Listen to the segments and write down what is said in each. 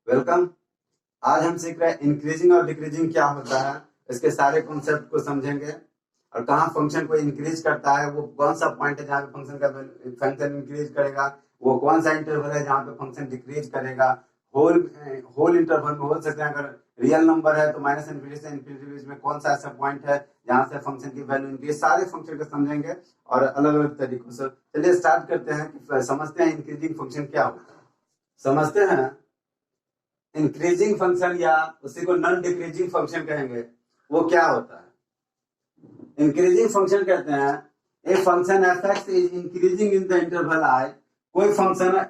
Welcome. आज हम सीख रहे हैं इंक्रीजिंग और डिक्रीजिंग क्या होता है, इसके सारे कॉन्सेप्ट को समझेंगे और कहाँ फंक्शन को इंक्रीज करता है, वो कौन सा पॉइंट है जहाँ पे फंक्शन इंक्रीज करेगा, वो कौन सा इंटरवल है जहाँ पे फंक्शन डिक्रीज करेगा। होल इंटरवल में हो सकते हैं, अगर रियल नंबर है तो माइनस इन्फिनिटी से इन्फिनिटी बीच में कौन सा ऐसा पॉइंट है जहाँ से फंक्शन की वैल्यू इंक्रीज, सारे फंक्शन को समझेंगे और अलग अलग तरीकों से। चलिए स्टार्ट करते हैं कि समझते हैं इंक्रीजिंग फंक्शन क्या होता है। समझते हैं इंक्रीजिंग फंक्शन या उसी को नॉन डिक्रीजिंग फंक्शन कहेंगे, वो क्या होता है। इंक्रीजिंग फंक्शन कहते हैं a function f x is increasing in the interval I. कोई फंक्शन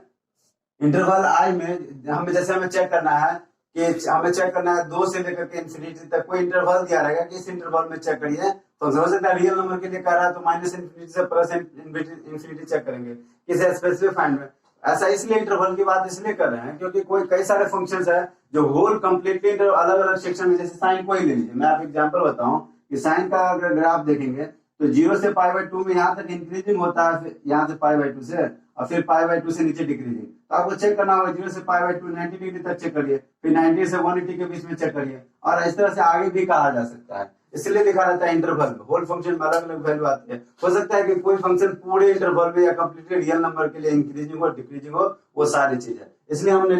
इंटरवल आई में हमें चेक करना है कि हमें चेक करना है 2 से लेकर के इन्फिनिटी तक कोई इंटरवल दिया रहेगा कि इस इंटरवल में चेक करिए। फंक्शन हो सकता है रियल नंबर के लिए कर रहा है तो माइनस इन्फिनिटी से प्लस इन्फिनिटी चेक करेंगे किसी स्पेसिफाइड में। ऐसा इसलिए इंटरवल की बात इसलिए कर रहे हैं क्योंकि कई सारे फंक्शंस है जो होल कंप्लीटली अलग अलग सेक्शन में, जैसे साइन को ही ले लीजिए। मैं आप एग्जांपल बताऊं कि साइन का अगर ग्राफ देखेंगे तो 0 से π/2 में यहाँ तक इंक्रीजिंग होता है, यहाँ से π/2 से और फिर π/2 से नीचे डिक्रीजिंग। तो आपको चेक करना होगा 0 से π/2 90 डिग्री तक चेक करिए, फिर 90 से 180 के बीच में चेक करिए और इस तरह से आगे भी कहा जा सकता है। इसलिए लिखा रहता है इंटरवल में। होल फंक्शन में अलग अलग वैल्यू आती है। हो सकता है कि कोई फंक्शन पूरे इंटरवल में या कंप्लीटली रियल नंबर के लिए इंक्रीजिंग हो डिक्रीजिंग हो, वो सारी चीज है। इसलिए हमने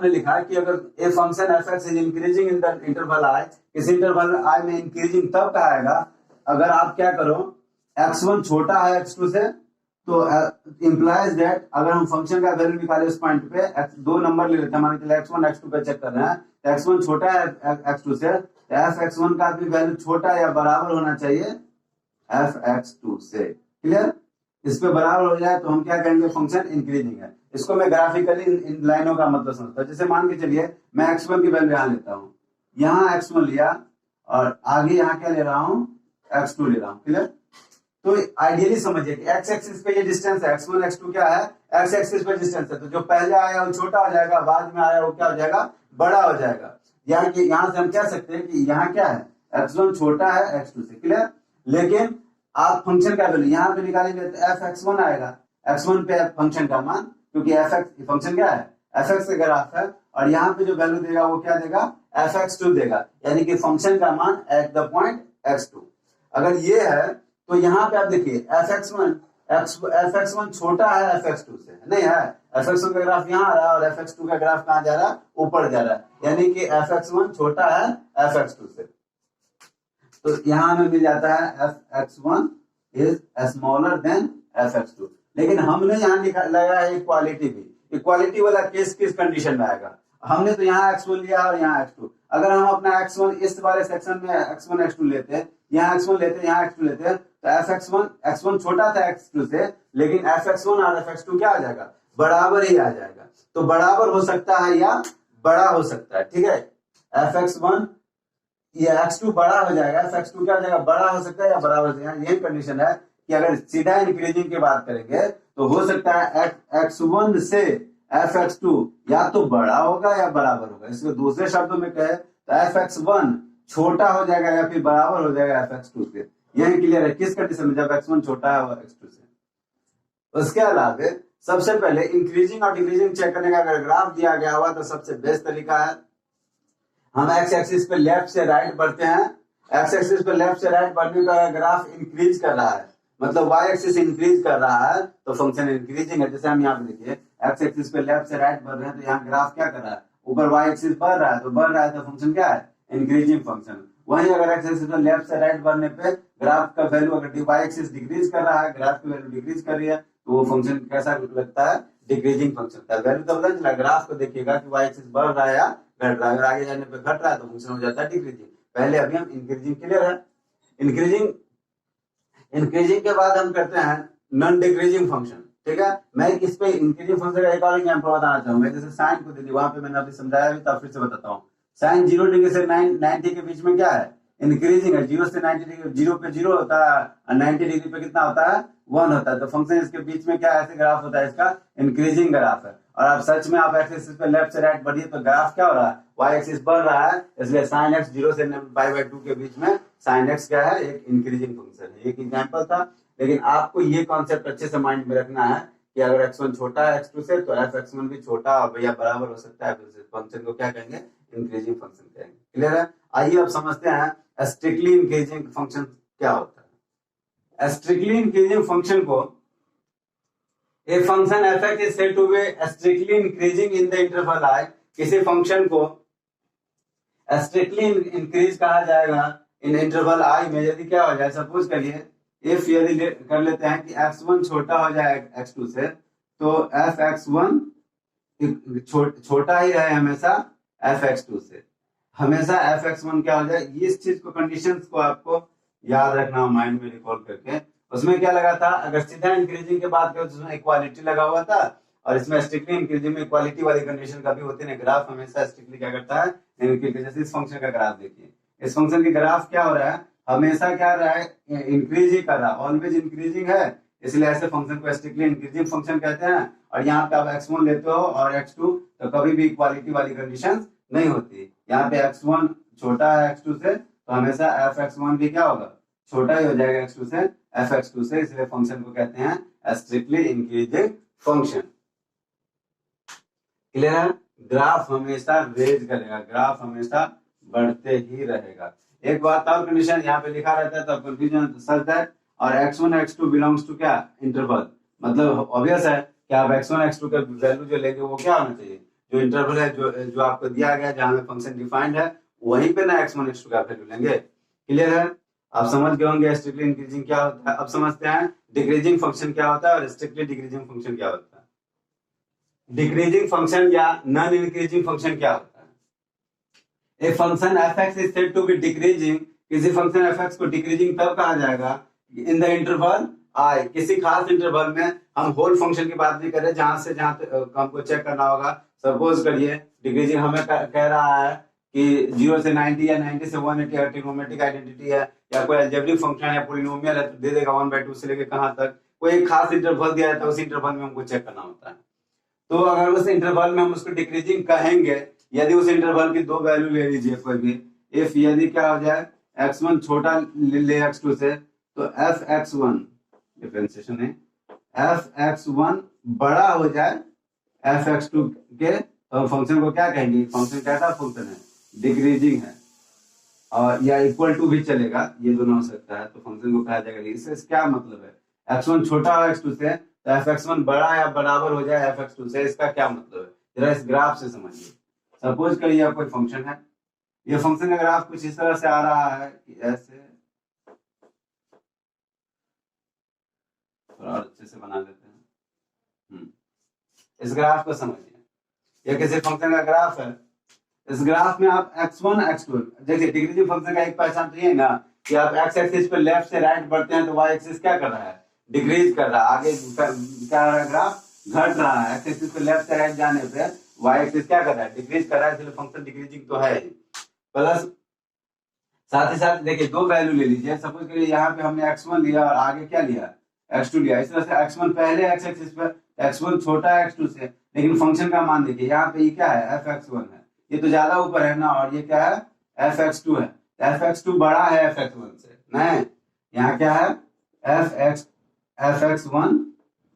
लिखा कि अगर a function f x is increasing in the interval I, इस इंटरवल आई में इंक्रीजिंग तब कहाएगा अगर आप क्या करो x1 छोटा है x2 से, तो इंप्लाइज दैट अगर हम फंक्शन का वैल्यू निकाले उस पॉइंट पे दो नंबर ले लेते हैं, मान के x1 x2 पे चेक कर रहे हैं तो x1 छोटा है x2 से, तो f(x1) का भी वैल्यू छोटा या बराबर होना चाहिए f(x2) से। क्लियर? इस पे बराबर हो जाए तो हम क्या कहेंगे फंक्शन इंक्रीजिंग है। इसको मैं ग्राफिकली इन लाइनों का मतलब समझता हूँ। जैसे मान के चलिए मैं x1 की वैल्यू यहाँ लेता हूँ, यहाँ x1 लिया और आगे यहाँ क्या ले रहा हूँ x2 ले रहा हूँ। क्लियर? तो आइडियली समझिए कि x एक्सिस पे ये डिस्टेंस है, x1 x2 क्या है x एक्सिस पे डिस्टेंस है, तो जो पहले आया वो छोटा हो जाएगा, बाद में आया वो क्या हो जाएगा बड़ा हो जाएगा। यहाँ से हम कह सकते हैं कि यहाँ क्या है x1 छोटा है x2 से। क्लियर? लेकिन आप फंक्शन का वैल्यू यहाँ पे निकालेंगे तो f(x1) आएगा, x1 पे फंक्शन का मान, क्योंकि फंक्शन क्या है f(x) का ग्राफ है और यहाँ पे जो वैल्यू देगा वो क्या देगा f(x2) देगा, यानी कि फंक्शन का मान एट द पॉइंट x2। अगर ये है तो यहाँ पे आप देखिए f(x1) छोटा है f(x2) से, नहीं है f(x1) का ग्राफ यहाँ आ रहा है और f(x2) का ग्राफ कहाँ जा रहा है ऊपर जा रहा है, यानी कि f(x1) छोटा है f(x2) से। तो यहाँ हमें मिल जाता है f(x1) is smaller than f(x2). लेकिन हमने यहाँ लगाया है इक्वालिटी भी। इक्वालिटी वाला केस किस कंडीशन में आएगा, हमने तो यहाँ x1 लिया और यहाँ x2। अगर हम अपना x1 इस वाले सेक्शन में x1 x2 लेते हैं, यहाँ x1 लेते हैं यहाँ x2 लेते हैं, तो x1 छोटा था x2 से, लेकिन f(x1) और f(x2) क्या आ जाएगा बराबर ही आ जाएगा। तो बराबर हो सकता है या बड़ा हो सकता है। ठीक है, f(x1) ये x2 बड़ा हो जाएगा, f(x2) क्या हो जाएगा बड़ा हो सकता है या बराबर हो जाएगा। यही कंडीशन है कि अगर सीधा इंक्रीजिंग की बात करेंगे तो हो सकता है x1 से f(x2) या तो बड़ा होगा या बराबर होगा। इसको दूसरे शब्दों में कहे तो f(x1) छोटा हो जाएगा या फिर बराबर हो जाएगा f(x2) से। यही क्लियर है किस कंडीशन में, जब x1 छोटा है x2 से। उसके अलावा सबसे पहले इंक्रीजिंग और डिक्रीजिंग चेक करने का अगर ग्राफ दिया गया हुआ तो सबसे बेस्ट तरीका है हम एक्स एक्सिस पे लेफ्ट से राइट बढ़ते हैं। एक्स एक्सिस पे लेफ्ट से राइट बढ़ने का ग्राफ इंक्रीज कर रहा है, मतलब वाई एक्सिस इंक्रीज कर रहा है तो फंक्शन इंक्रीजिंग है। जैसे हम यहाँ पे देखिए एक्स एक्सिस पे लेफ्ट से राइट बढ़ रहे हैं तो यहाँ ग्राफ क्या कर रहा है ऊपर वाई एक्सिस बढ़ रहा है, तो बढ़ रहा है तो फंक्शन क्या है इंक्रीजिंग फंक्शन। वहीं अगर एक्स एक्सिस पे लेफ्ट से राइट बढ़ने पे ग्राफ का वैल्यू अगर वाई एक्सिस डिक्रीज कर रहा है, ग्राफ की वैल्यू डिक्रीज कर रही है, तो वो फंक्शन कैसा लगता है डिक्रीजिंग फंक्शन का। वैल्यू तो पता चला, ग्राफ को देखिएगा कि वाई एक्सिस बढ़ रहा है या घट रहा है, अगर आगे जाने पे घट रहा है तो फंक्शन हो जाता है डिक्रीजिंग। पहले अभी हम इंक्रीजिंग क्लियर है। इंक्रीजिंग के बाद हम करते हैं नॉन डिक्रीजिंग फंक्शन। ठीक है, मैं इस पे इंक्रीजिंग फंक्शन का एक और एग्जांपल बताना चाहूंगा। जैसे साइन को दे दी, वहां पे मैंने अभी समझाया भी था, फिर से बताता हूँ। साइन 0 डिग्री से 90 के बीच में क्या है इंक्रीजिंग है। 0 से 90 डिग्री, 0 पे 0 होता है, 90 डिग्री पे कितना होता है 1 होता है, तो फंक्शन इसके बीच में क्या ऐसे ग्राफ होता है, इसका इंक्रीजिंग ग्राफ है। और आप सच में आप एक्स एक्सिस पे लेफ्ट से राइट बढ़िए तो ग्राफ क्या हो रहा है वाई एक्सिस बढ़ रहा है, इसलिए साइन एक्स 0 से π/2 के बीच में साइन एक्स क्या है एक इंक्रीजिंग फंक्शन है। एक एग्जांपल था, लेकिन आपको ये कॉन्सेप्ट अच्छे से माइंड में रखना है कि अगर x1 छोटा है x2 से तो f(x1) भी छोटा और या बराबर हो सकता है, फिर फंक्शन को क्या कहेंगे, इंक्रीजिंग फंक्शन कहेंगे। क्लियर है? आइए अब समझते हैं स्ट्रिक्टली इंक्रीजिंग फंक्शन क्या होता है। स्ट्रिक्टली इंक्रीजिंग फंक्शन को A function f(x) is said to be strictly increasing in the interval I, किसी फंक्शन को स्ट्रिक्टली इंक्रीज कहा जाएगा इन इंटरवल I में यदि क्या हो जाए, सपोज करिए इफ यदि कर लेते हैं कि x1 छोटा हो जाए x2 से, तो f(x1) छोटा ही रहे हमेशा f(x2) से, हमेशा f(x1) क्या हो जाए, इस चीज को कंडीशंस को आपको याद रखना माइंड में रिकॉल करके। उसमें क्या लगा था, अगर सीधा इंक्रीजिंग की बात करें तो उसमें इक्वालिटी लगा हुआ था, और इसमें स्ट्रिक्टली इंक्रीजिंग में इक्वालिटी वाली कंडीशन कभी होती है। ग्राफ हमेशा स्ट्रिक्टली क्या करता है, जैसे इस फंक्शन का ग्राफ देखिए, इस फंक्शन की ग्राफ क्या हो रहा है, हमेशा क्या रहा है, इंक्रीज ही कर रहा है, ऑलवेज इंक्रीजिंग है, इसलिए ऐसे फंक्शन को स्ट्रिक्टली इंक्रीजिंग फंक्शन कहते हैं। और यहाँ पे आप x1 लेते हो और x2, तो कभी भी इक्वालिटी वाली कंडीशन नहीं होती। यहाँ पे x1 छोटा है x2 से, तो हमेशा f(x1) भी क्या होगा, छोटा ही हो जाएगा x2 से, f(x2) से, इसलिए फंक्शन को कहते हैं स्ट्रिक्टली इंक्रीजिंग फंक्शन। क्लियर है? ग्राफ हमेशा रेज करेगा, ग्राफ हमेशा बढ़ते ही रहेगा। एक बात और कंडीशन यहाँ पे लिखा रहता है तो कंफ्यूजन सच है, और x1 x2 बिलोंग्स टू क्या, इंटरवल, मतलब ऑब्वियस है कि आप x1 x2 का वैल्यू जो लेंगे वो क्या होना चाहिए, जो इंटरवल है, जो आपको दिया गया जहां में फंक्शन डिफाइंड है, वहीं पे ना x1 x2 का वैल्यू लेंगे। क्लियर है? आप समझ गए होंगे स्ट्रिक्टली इंक्रीजिंग क्या होता है। अब समझते हैं डिक्रीजिंग फंक्शन क्या होता है और स्ट्रिक्टली डिक्रीजिंग फंक्शन क्या होता है। डिक्रीजिंग फंक्शन या नॉन इंक्रीजिंग फंक्शन क्या होता है। A function f(x) is said to be decreasing, किसी फंक्शन f(x) को डिक्रीजिंग तब कहा जाएगा इन द इंटरवल I, किसी खास इंटरवल में। हम होल फंक्शन की बात नहीं कर रहे, जहां से जहां हमको चेक करना होगा। सपोज करिए डिक्रीजिंग हमें कह रहा है कि 0 से 90 या 90 से 180 अगर ट्रिग्नोमेट्रिक आइडेंटिटी है या कोई अलजेब्रिक फंक्शन है, पॉलिनोमियल है, तो दे देगा 1/2 से लेके कहां तक, कोई एक खास इंटरवल दिया जाता है, उस इंटरवल में हमको चेक करना होता है। तो अगर उस इंटरवल में हम उसको डिक्रीजिंग कहेंगे, यदि उस इंटरवल की दो वैल्यू ले लीजिए कोई भी, इफ यदि क्या हो जाए x1 छोटा ले x2 से, तो f(x1) डिफरेंशिएशन है, f(x1) बड़ा हो जाए f(x2) के, तो फंक्शन को क्या कहेंगे, फंक्शन कैसा फंक्शन है, डिक्रीजिंग है, और या इक्वल टू भी चलेगा, ये दोनों हो सकता है, तो फंक्शन को कहा जाएगा। इससे क्या मतलब है, x1 छोटा हो x2 से, तो f(x1) बड़ा या बराबर हो जाए f(x2) से, इसका क्या मतलब है, जरा इस ग्राफ से समझिए। सपोज करिए कोई फंक्शन है, ये फंक्शन का ग्राफ कुछ इस तरह से आ रहा है कि ऐसे, थोड़ा और अच्छे से बना लेते हैं। इस ग्राफ को समझिए, ये किसी फंक्शन का ग्राफ है। इस ग्राफ में आप x1 x2, देखिए डिक्रीजिंग फंक्शन का एक पहचान तो ये ना कि आप x एक्सिस पे लेफ्ट से राइट बढ़ते हैं तो y एक्सिस क्या कर रहा है, डिक्रीज कर रहा है, आगे क्या रहा है, ग्राफ घट रहा है। x एक्सिस पे लेफ्ट से राइट जाने पे y एक्सिस क्या कर रहा है, डिक्रीज कर रहा है, इसलिए फंक्शन डिक्रीजिंग तो है। प्लस साथ ही साथ देखिए दो वैल्यू ले लीजिए, सपोज करिए यहाँ पे हमने x1 लिया और आगे क्या लिया, x2 लिया। इस तरह से x1 पहले x एक्सिस पे, x1 छोटा है x2 से, लेकिन फंक्शन का मान देखिए यहाँ पे ये क्या है, f(x1) है, ये तो ज्यादा ऊपर है ना, और ये क्या है, f(x2) है। f(x2) बड़ा है f(x1) से, नहीं, यहाँ क्या है, f(x1)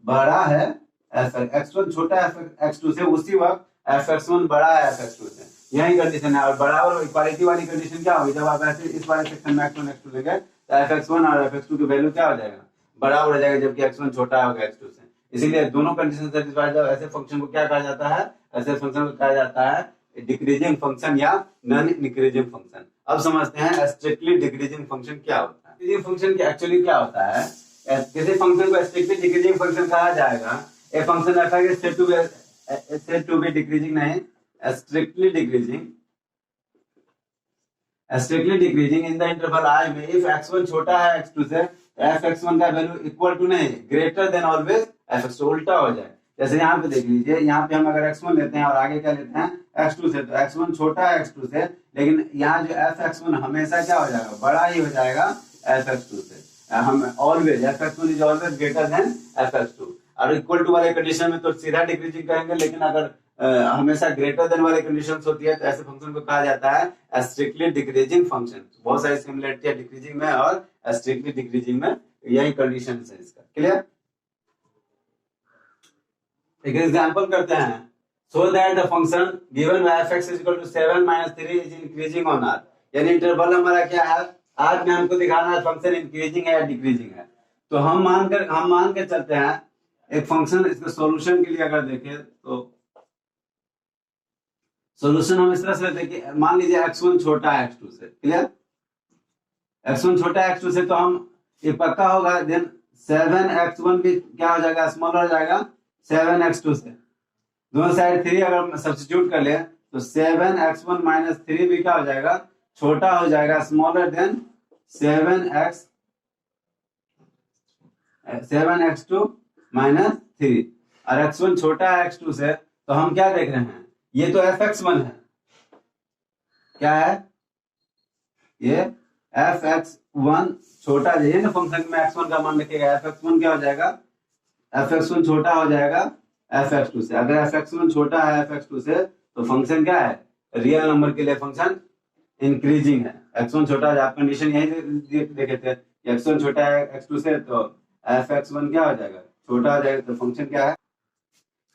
बड़ा है x1 छोटा है f(x2) से, उसी वक्त f(x1) बड़ा है f(x2) से, यही कंडीशन है। और बराबर इक्वालिटी वाली कंडीशन क्या होगी, जब आप ऐसे इस वाले सेक्शन में x1 x2 लेंगे तो f(x1) और f(x2) की वैल्यू क्या हो जाएगा, बराबर हो जाएगा, जबकि x1 छोटा होगा x2 से। इसीलिए दोनों कंडीशन सेटिस्फाइड जब ऐसे फंक्शन को क्या कहा जाता है, ऐसे फंक्शन को कहा जाता है डिक्रीजिंग फंक्शन या नॉन इंक्रीजिंग फंक्शन। अब समझते हैं स्ट्रिक्टली डिक्रीजिंग फंक्शन क्या होता है। डिक्रीजिंग फंक्शन एक्चुअली क्या होता है, किसी फंक्शन को स्ट्रिक्टली डिक्रीजिंग फंक्शन कहा जाएगा, a function f(x) is said to be decreasing, नहीं, strictly decreasing in the interval I में इफ x1 छोटा है x2 से, f(x1) का वैल्यू इक्वल टू नहीं, ग्रेटर देन ऑलवेज f(x2), उल्टा हो जाए। जैसे यहाँ पे देख लीजिए, यहाँ पे हम अगर x1 लेते हैं और आगे क्या लेते हैं, x2 से, तो x1 छोटा है x2 से, लेकिन यहाँ जो f(x1) हमेशा क्या हो जाएगा, बड़ा ही हो जाएगा f(x2) से। हम always f(x1) is always greater than f(x2), और इक्वल टू वाले कंडीशन में तो सीधा डिक्रीजिंग करेंगे, लेकिन अगर हमेशा ग्रेटर देन वाली कंडीशंस होती है तो ऐसे फंक्शन को कहा जाता है स्ट्रिक्टली डिक्रीजिंग फंक्शन। बहुत सारी सिमिलरिटी है डिक्रीजिंग में और स्ट्रिक्टली डिक्रीजिंग में, यही कंडीशन है इसका। क्लियर? एक एग्जांपल करते हैं, सो that the function given by f(x) = 7 - 3 is increasing on r, यानी इंटरवल हमारा क्या है, r में हमको दिखाना है फंक्शन इंक्रीजिंग है या डिक्रीजिंग है। तो हम मान के चलते हैं एक फंक्शन, इसके सॉल्यूशन के लिए अगर देखें तो सॉल्यूशन हम इस तरह से लेते हैं कि मान लीजिए x1 छोटा है x2 से, क्लियर, x1 छोटा है x2 से, तो हम ये पक्का होगा देन 7x1 भी क्या हो जाएगा, स्मॉलर हो जाएगा 7x2 से। दोनों साइड 3 अगर सब्स्टिट्यूट कर ले तो 7x1 - 3 भी क्या हो जाएगा, छोटा हो जाएगा, स्मॉलर देन 7x2 - 3। और x1 छोटा है x2 से, तो हम क्या देख रहे हैं, ये तो fx1 है, क्या है ये fx1 छोटा है ना, फंक्शन में x1 का मान रखिएगा, fx1 क्या हो जाएगा, fx1 छोटा हो जाएगा fx2 से। अगर fx1 छोटा है fx2 से तो फंक्शन क्या है, रियल नंबर के लिए फंक्शन इंक्रीजिंग है। x1 छोटा है, आप कंडीशन यही देखे थे, x1 छोटा है x2 से, तो fx1 क्या हो जाएगा, छोटा हो जाएगा, तो फंक्शन क्या है।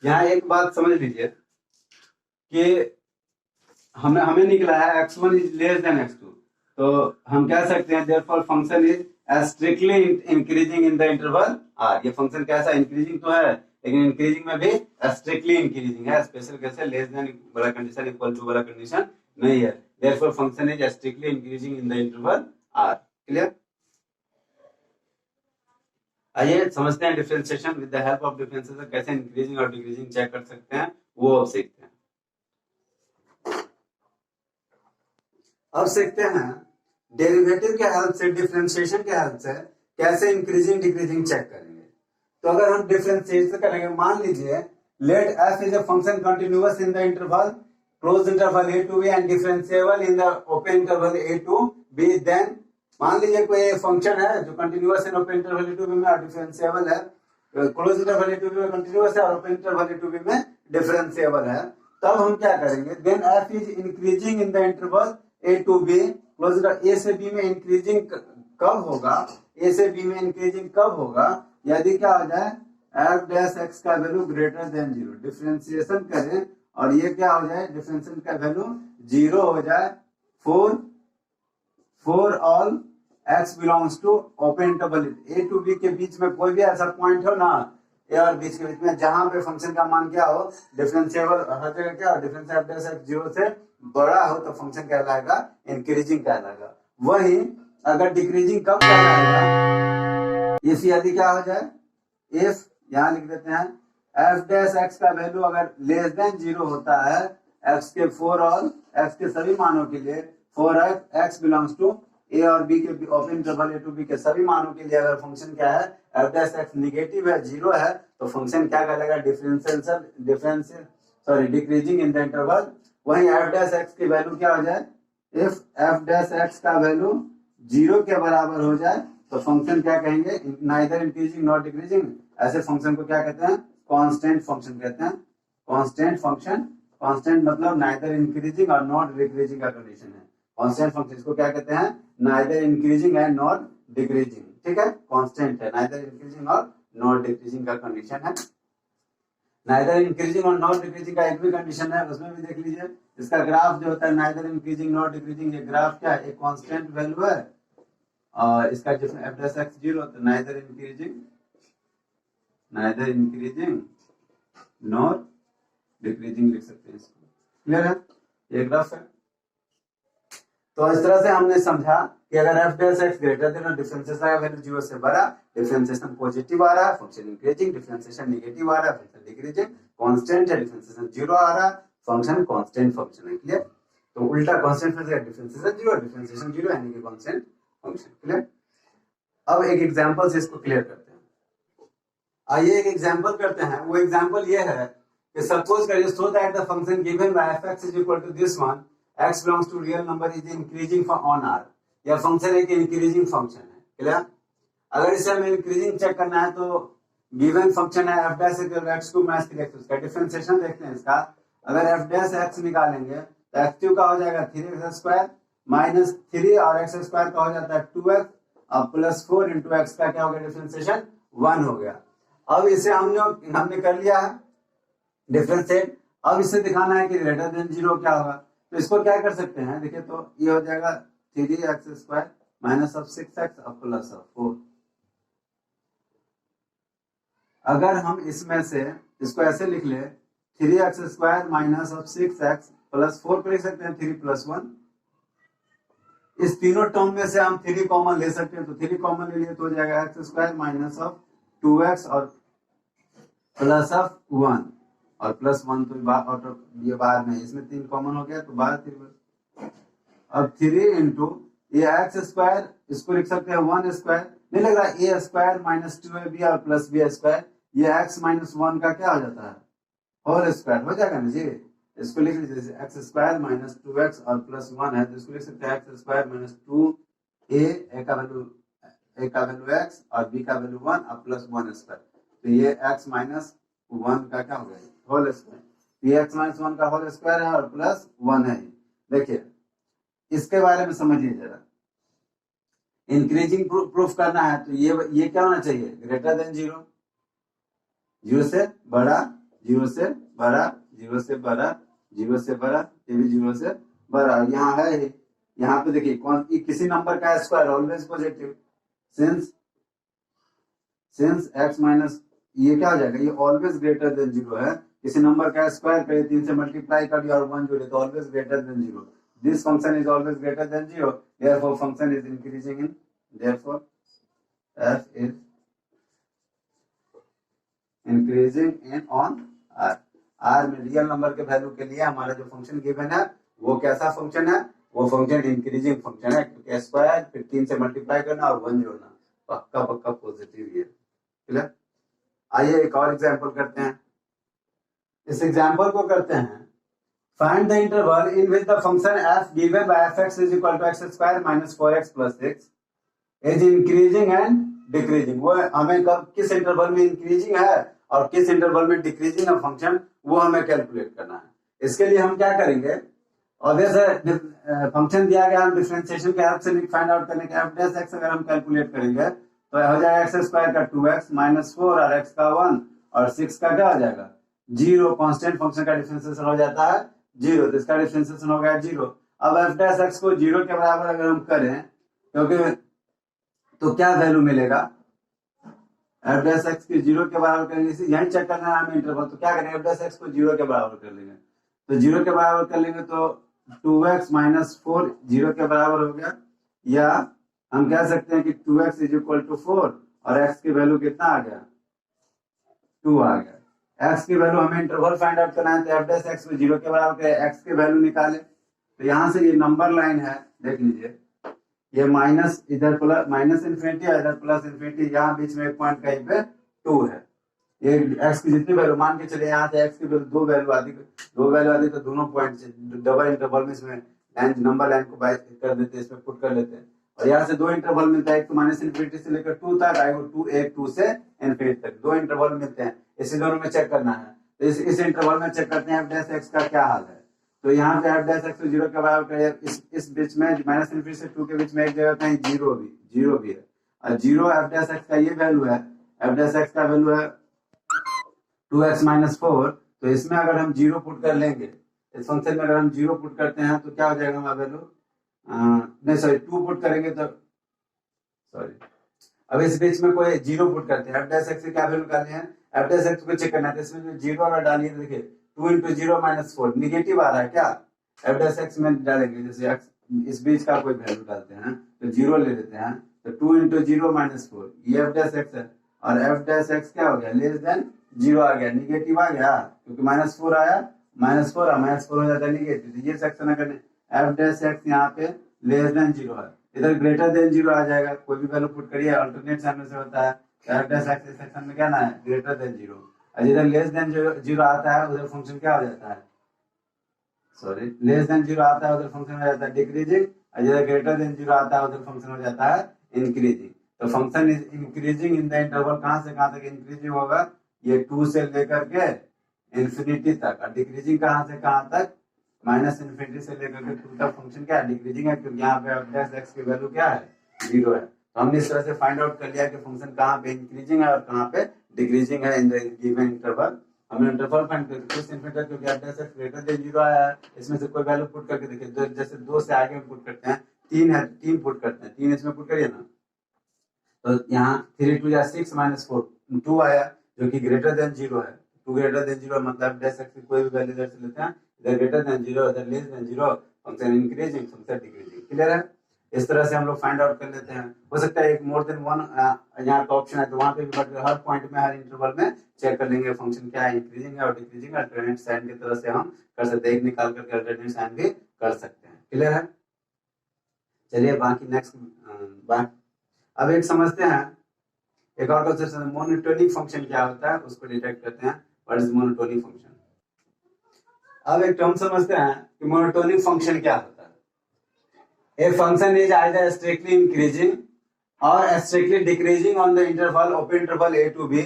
यहाँ एक बात समझ लीजिए कि हमें निकला है x1 is less than x2, तो हम कह सकते हैं therefore function is strictly increasing in the interval r। ये फंक्शन कैसा, इंक्रीजिंग तो है, लेकिन इंक्रीजिंग में भी स्ट्रिक्टली इंक्रीजिंग है, स्पेशल कैसे, लेस देन वाला कंडीशन इक्वल टू वाला कंडीशन नहीं है, therefore function is strictly increasing in the interval r। Clear. आइए समझते हैं differentiation with the help of differentiation कैसे इंक्रीजिंग और डिक्रीजिंग चेक कर सकते हैं, वो अब सीखते हैं। अब सीखते हैं डेरिवेटिव के हेल्प से, डिफरेंशिएशन के हेल्प से कैसे इंक्रीजिंग डिक्रीजिंग चेक करेंगे। तो अगर हम डिफरेंशिएशन करेंगे, मान लीजिए let f is a function continuous in the interval close interval a to b and differentiable in the open interval a to b, then मान लीजिए कोई फंक्शन है जो continuous in open interval a to b में और differentiable है, close interval a to b में continuous है और open interval a to b में डिफरेंशिएबल है, तब हम क्या करेंगे, then f is increasing in the interval a to b close a से b में इंक्रीजिंग कब होगा, a से b में इंक्रीजिंग कब होगा, यदि क्या हो जाए f डैश x का वैल्यू ग्रेटर देन 0, डिफरेंशिएशन करें और ये क्या हो जाए, डिफरेंशिएशन का वैल्यू 0 हो जाए for all x belongs to open interval a to b के बीच में कोई भी ऐसा पॉइंट हो ना, a और b के बीच में, जहां पे फंक्शन का मान क्या हो, डिफरेंशिएबल हर जगह क्या हो, डिफरेंशिएशन f डैश x 0 से बड़ा हो तो फंक्शन कहलाएगा इंक्रीजिंग कहलाएगा। वही अगर डिक्रीजिंग कब कहलाएगा, इस यदि क्या हो जाए, इफ यहां लिख देते हैं f डैश x का वैल्यू अगर लेस देन 0 होता है x के फॉर ऑल x के सभी मानों के लिए, for x belongs to a और b के open interval a to b के सभी मानों के लिए अगर फंक्शन क्या है f डैश x नेगेटिव है, 0 है, तो फंक्शन क्या कहलाएगा, डिक्रीजिंग इन द इंटरवल। वहीं f डैश x की वैल्यू क्या हो जाए, इफ f डैश x का वैल्यू 0 के बराबर हो जाए तो फंक्शन क्या कहेंगे, नाइदर इंक्रीजिंग नॉट डिक्रीजिंग, ऐसे फंक्शन को क्या कहते हैं, कांस्टेंट फंक्शन कहते हैं। कांस्टेंट फंक्शन, कांस्टेंट मतलब नाइदर इंक्रीजिंग और नॉट डिक्रीजिंग का कंडीशन है, कांस्टेंट फंक्शन इसको क्या कहते हैं, neither increasing and not decreasing, ठीक है, कांस्टेंट है, नाइदर इंक्रीजिंग और नॉट डिक्रीजिंग का कंडीशन है। नाइदर इंक्रीजिंग और नॉट डिक्रीजिंग का एक भी कंडीशन है, उसमें भी देख लीजिए, इसका ग्राफ जो होता है नाइदर इंक्रीजिंग नॉट डिक्रीजिंग, ये ग्राफ क्या है, एक कांस्टेंट वैल्यू है और इसका f डैश x 0, तो नाइदर इंक्रीजिंग नॉट डिक्रीजिंग लिख सकते हैं इसको, क्लियर है, ये ग्राफ है। तो इस तरह से हमने समझा कि अगर f dash x greater than और डिफरेंशिएशन का वैल्यू 0 से बड़ा, डिफरेंशिएशन पॉजिटिव आ रहा है, फंक्शन इंक्रीजिंग, डिफरेंशिएशन नेगेटिव आ रहा है, फंक्शन डिक्रीजिंग, कांस्टेंट है, डिफरेंशिएशन 0 आ रहा है, फंक्शन कांस्टेंट फंक्शन है, क्लियर। तो उल्टा कांस्टेंट फंक्शन का डिफरेंशिएशन 0, डिफरेंशिएशन 0 यानी कि कांस्टेंट फंक्शन, क्लियर। अब एक एग्जांपल से इसको क्लियर करते हैं। आइए एक एग्जांपल करते हैं। वो एग्जांपल ये है कि सपोज करिए so that the function given by f(x) is equal to this one, x belongs to real number is increasing on r। यह फंक्शन एक इंक्रीजिंग फंक्शन है, क्लियर। अगर इसे हमें इंक्रीजिंग चेक करना है तो गिवन फंक्शन है f डैश x2 - 3x, उसका डिफरेंशिएशन देखते हैं इसका। अगर f डैश x निकालेंगे तो x2 का हो जाएगा 3x² माइनस 3 और x² का हो जाता है 2x और प्लस 4 इंटू x का क्या हो गया, डिफरेंशिएशन 1 हो गया। अब इसे हमने कर लिया है, डिफरेंशिएट। अब इसे दिखाना है कि ग्रेटर देन 0 क्या होगा, तो इसको क्या कर सकते हैं, देखिए तो ये हो जाएगा 3x² माइनस ऑफ 6x और प्लस ऑफ 4। अगर हम इसमें से इसको ऐसे लिख ले 3x² minus of 6x plus 4 को लिख सकते हैं 3 + 1। इस तीनों टर्म में से हम 3 कॉमन ले सकते हैं, तो 3 कॉमन ले लिए तो हो जाएगा x² माइनस ऑफ 2x और प्लस ऑफ 1 और प्लस 1 तो ये बाहर में, इसमें 3 कॉमन हो गया तो बाहर 3। अब 3 इंटू ये x², इसको लिख सकते हैं 1² नहीं लग रहा a² माइनस 2ab और प्लस b², ये x माइनस 1 का क्या हो जाता है होल स्क्वायर हो जाएगा ना जी। इसको लिख लीजिए जैसे x² माइनस 2x और प्लस 1 है तो इसको लिख सकते हैं x² माइनस 2a का वैल्यू x और b का वैल्यू 1 और प्लस 1², तो ये x माइनस 1 का क्या हो गया होल स्क्वायर। ये x माइनस 1 का होल स्क्वायर है और प्लस 1 है। देखिए इसके बारे में समझिए जरा, इंक्रीजिंग प्रूफ करना है तो ये क्या होना चाहिए ग्रेटर देन 0, 0 से बड़ा, 0 से बड़ा, 0 से बड़ा, 0 से बड़ा, ये भी 0 से बड़ा। यहाँ है, यहाँ पे देखिए कौन किसी नंबर का square always positive, since x minus ये क्या हो जाएगा, ये ऑलवेज ग्रेटर देन 0 है। किसी नंबर का स्क्वायर करिए 3 से मल्टीप्लाई कर दिया और 1 जोड़े तो always greater than 0। This function is always greater than 0, therefore function is increasing in, therefore f is increasing in on r। r में रियल नंबर के वैल्यू के लिए हमारा जो फंक्शन गिवन है वो कैसा फंक्शन है, वो फंक्शन इंक्रीजिंग फंक्शन है, क्योंकि स्क्वायर फिर 3 से मल्टीप्लाई करना और 1 जोड़ना, पक्का पक्का पॉजिटिव ये क्लियर। आइए एक और एग्जांपल करते हैं। इस एग्जांपल को करते हैं find the interval in which the function f given by fx is equal to x² minus 4x plus 6 is increasing and decreasing. वो हमें कब किस इंटरवल में इंक्रीजिंग है और किस इंटरवल में डिक्रीजिंग है फंक्शन, वो हमें कैलकुलेट करना है। इसके लिए हम क्या करेंगे, और जैसे फंक्शन दिया गया हम डिफरेंशिएशन के हेल्प से फाइंड आउट करने के f' अगर हम कैलकुलेट करेंगे तो हो जाएगा x² का 2x माइनस 4 और x का 1 और 6 का क्या हो जाएगा 0। कांस्टेंट फंक्शन का डिफरेंशिएशन हो जाता है 0, तो इसका डिफरेंशिएशन हो गया 0। अब f' को 0 के बराबर अगर हम करें क्योंकि तो क्या वैल्यू मिलेगा, f' के 0 के बराबर करेंगे, यही चेक करना है हमें इंटरवल, तो क्या करेंगे f' को 0 के बराबर कर लेंगे, तो 0 के बराबर कर लेंगे तो 2x माइनस 4 0 के बराबर हो गया, या हम कह सकते हैं कि 2x इज इक्वल टू 4 और x की वैल्यू कितना आ गया 2 आ गया। x की वैल्यू हमें इंटरवल फाइंड आउट करना है तो f' को 0 के बराबर करें, x की वैल्यू निकाले, तो यहाँ से ये नंबर लाइन है देख लीजिए, ये माइनस इधर प्लस माइनस इन्फिनिटी और इधर प्लस इन्फिनिटी, यहाँ बीच में एक पॉइंट कहीं पे 2 है। ये x की जितनी वैल्यू मान के चले यहाँ से x की वैल्यू दो वैल्यू आती तो दोनों पॉइंट डबल इंटरवल में इसमें लाइन नंबर लाइन को बाय कर देते हैं, इसमें पुट कर लेते हैं, और यहाँ से 2 इंटरवल मिलता है, एक तो माइनस इन्फिनिटी से लेकर 2 तक आएगा, 2 से इन्फिनिटी तक 2 इंटरवल मिलते हैं, इसी दोनों में चेक करना है। तो इस इंटरवल में चेक करते हैं f' का क्या हाल है, तो यहाँ पे f' को 0 के बराबर करें, इस बीच में माइनस इन्फिनिटी से 2 के बीच में एक जगह कहीं 0 भी है, और 0 f' का ये वैल्यू है, f' का वैल्यू है 2x माइनस 4, तो इसमें अगर हम 0 पुट कर लेंगे, इस फंक्शन में अगर हम 0 पुट करते हैं तो क्या हो जाएगा हमारा वैल्यू, नहीं सॉरी 2 पुट करेंगे तो सॉरी, अब इस बीच में कोई 0 पुट करते हैं, f' की क्या वैल्यू निकालनी है, f' को चेक करना है, तो इसमें 0 और डालिए, देखिए 2 into 0 माइनस 4 निगेटिव आ रहा है क्या, f' में डालेंगे, जैसे x इस बीच का कोई वैल्यू डालते हैं तो 0 ले लेते हैं, तो 2 into 0 माइनस 4 ये f' है, और f' क्या हो गया लेस देन 0 आ गया, निगेटिव आ गया, क्योंकि माइनस 4 आया, माइनस 4 हो जाता है निगेटिव, तो ये सेक्शन अगर f' यहाँ पे लेस देन 0 है, इधर ग्रेटर देन 0 आ जाएगा, कोई भी वैल्यू पुट करिए अल्टरनेट सामने से होता है, तो f' सेक्शन में क्या ना है ग्रेटर देन 0, और जिधर लेस देन 0 आता है उधर फंक्शन क्या हो जाता है, सॉरी लेस देन 0 आता है उधर फंक्शन हो जाता है डिक्रीजिंग, और जिधर ग्रेटर देन 0 आता है उधर फंक्शन हो जाता है इंक्रीजिंग। तो function is increasing in the interval, कहां से कहां तक इंक्रीजिंग होगा, ये 2 से लेकर के इंफिनिटी तक, और डिक्रीजिंग कहां से कहां तक माइनस इन्फिनिटी से लेकर के 2 तक फंक्शन क्या है डिक्रीजिंग है, क्योंकि यहाँ पे f' की वैल्यू क्या है 0 है। तो हमने इस तरह से फाइंड आउट कर लिया कि फंक्शन कहाँ पे इंक्रीजिंग है और कहाँ पे डिक्रीजिंग है इन द गिवन इंटरवल हमें इंटरवल फाइंड करके कुछ इन्फिनिटी क्योंकि f dash x greater than 0 आया है, इसमें से कोई वैल्यू पुट करके देखिए, जैसे 2 से आगे हम पुट करते हैं, 3 है 3 पुट करते हैं, 3 इसमें पुट करिए ना, तो यहाँ 3 2 या 6 माइनस 4 2 आया जो कि ग्रेटर देन 0 है, 2 ग्रेटर देन 0 मतलब डैश एक्स की कोई भी वैल्यू इधर से लेते हैं, इधर ग्रेटर देन 0 इधर less than 0, function increasing function decreasing. Clear है? इस तरह से हम लोग फाइंड आउट कर लेते हैं। हो सकता है एक मोर देन वन यहाँ का ऑप्शन है तो वहां पे भी, बट हर पॉइंट में हर इंटरवल में चेक कर लेंगे फंक्शन क्या है, इंक्रीजिंग है और डिक्रीजिंग, अल्टरनेट साइन की तरह से हम कर सकते हैं, एक निकाल करके अल्टरनेट साइन भी कर सकते हैं। क्लियर है? चलिए बाकी नेक्स्ट अब एक समझते हैं, एक और क्वेश्चन, मोनोटोनिक फंक्शन क्या होता है उसको डिटेक्ट करते हैं। What is monotonic function? अब एक टर्म समझते हैं कि मोनोटोनिक फंक्शन क्या होता है। A function is either strictly increasing or strictly decreasing on the interval open interval a to b,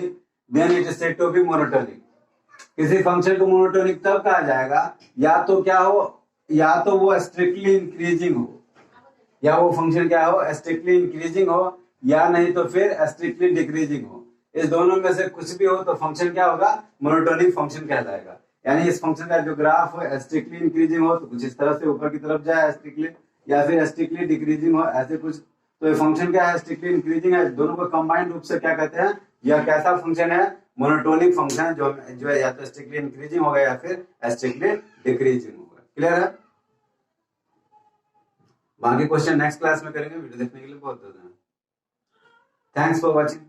then it is said to be monotonic. किसी function को मोनोटोनिक तब कहा जाएगा या तो क्या हो, या तो वो स्ट्रिक्टली इंक्रीजिंग हो, या वो फंक्शन क्या हो, स्ट्रिक्टली इंक्रीजिंग हो, या नहीं तो फिर स्ट्रिक्टली डिक्रीजिंग हो। इस दोनों में से कुछ भी हो तो फंक्शन क्या होगा, मोनोटोनिक फंक्शन कहलाएगा। यानी इस फंक्शन का जो ग्राफ हो स्ट्रिक्टली इंक्रीजिंग हो तो कुछ इस तरह से ऊपर की तरफ जाए स्ट्रिक्टली, या फिर स्ट्रिक्टली डिक्रीजिंग हो ऐसे कुछ, तो ये फंक्शन क्या है, स्ट्रिक्टली इंक्रीजिंग है। दोनों को कंबाइंड रूप से क्या कहते हैं, यह कैसा फंक्शन है, मोनोटोनिक फंक्शन, जो है या तो स्ट्रिक्टली इंक्रीजिंग होगा या फिर स्ट्रिक्टली डिक्रीजिंग होगा। क्लियर है? बाकी क्वेश्चन नेक्स्ट क्लास में करेंगे। वीडियो देखने के लिए बहुत धन्यवाद। Thanks for watching.